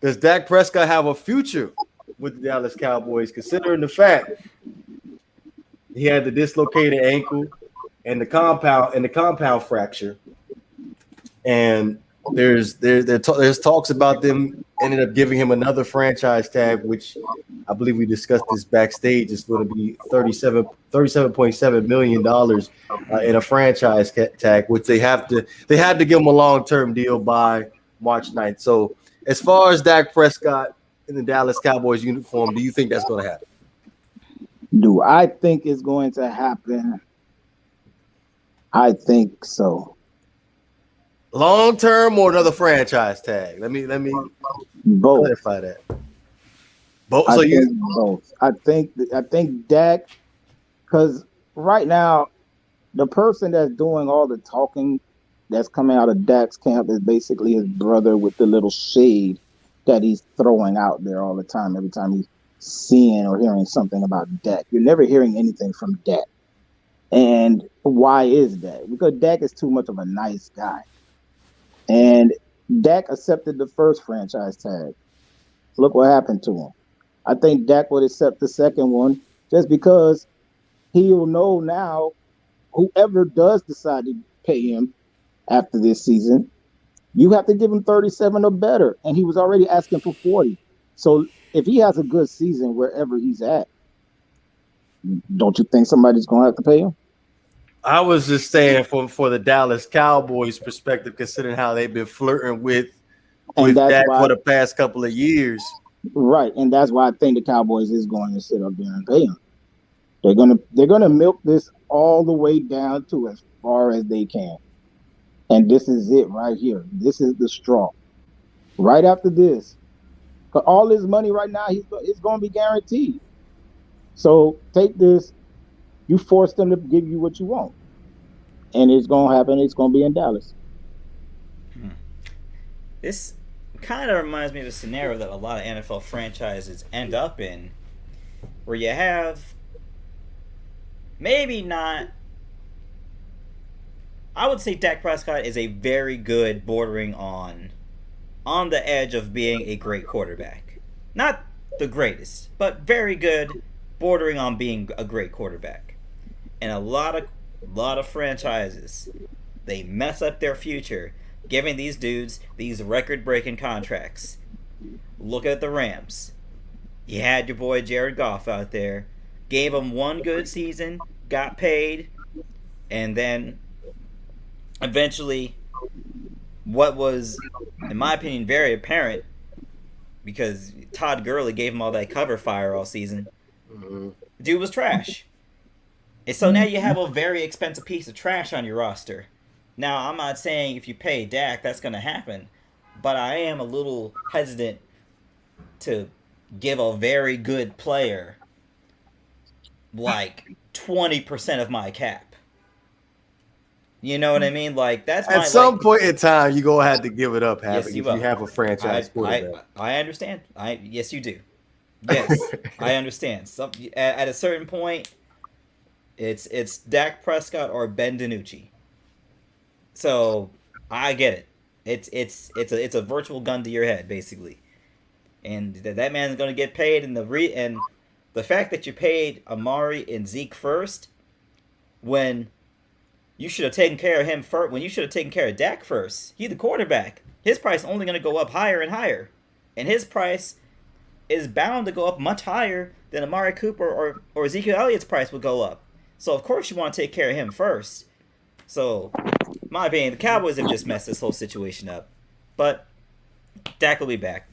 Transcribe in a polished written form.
Does Dak Prescott have a future with the Dallas Cowboys, considering the fact he had the dislocated ankle and the compound fracture, and there's talks about them ended up giving him another franchise tag, which I believe we discussed this backstage. It's going to be $37.7 million in a franchise tag, which they had to give him a long-term deal by March 9th. So as far as Dak Prescott in the Dallas Cowboys uniform, do you think that's going to happen? Do I think it's going to happen? I think so. Long term or another franchise tag? Let me Both. clarify that. Both. I So think you both. I think Dak, because right now the person that's doing all the talking that's coming out of Dak's camp is basically his brother with the little shade that he's throwing out there all the time. Every time he's seeing or hearing something about Dak, you're never hearing anything from Dak. And why is that? Because Dak is too much of a nice guy. And Dak accepted the first franchise tag. Look what happened to him. I think Dak would accept the second one just because he'll know now whoever does decide to pay him after this season, you have to give him 37 or better. And he was already asking for 40. So if he has a good season wherever he's at, don't you think somebody's going to have to pay him? I was just saying for the Dallas Cowboys perspective, considering how they've been flirting with And that's Dak why, for the past couple of years. right? And that's why I think the Cowboys is going to sit up there and pay him. They're gonna milk this all the way down to as far as they can. And this is it right here. This is the straw. Right after this, 'cause all his money right now, it's going to be guaranteed. So take this. You force them to give you what you want, and it's going to happen. It's going to be in Dallas. This kind of reminds me of a scenario that a lot of NFL franchises end up in, where you have maybe not. I would say Dak Prescott is a very good, bordering on the edge of being a great quarterback. Not the greatest, but very good, bordering on being a great quarterback. And a lot of franchises, they mess up their future giving these dudes these record-breaking contracts. Look at the Rams. You had your boy Jared Goff out there, gave him one good season, got paid, and then eventually, what was, in my opinion, very apparent, because Todd Gurley gave him all that cover fire all season, the dude was trash. And so now you have a very expensive piece of trash on your roster. Now, I'm not saying if you pay Dak, that's going to happen, but I am a little hesitant to give a very good player like 20% of my cap. You know what I mean? Like, that's At some point in time, you're gonna have to give it up, Yes, if you you will. have a franchise quarterback. I understand. Yes, you do. Yes, I understand. At a certain point, it's Dak Prescott or Ben DiNucci. So I get it. It's a virtual gun to your head, basically, and that man's gonna get paid. And the fact that you paid Amari and Zeke first, when you should have taken care of him first, when you should have taken care of Dak first. He's the quarterback. His price only going to go up higher and higher, and his price is bound to go up much higher than Amari Cooper or Ezekiel Elliott's price would go up. So of course you want to take care of him first. So, in my opinion, the Cowboys have just messed this whole situation up. But Dak will be back.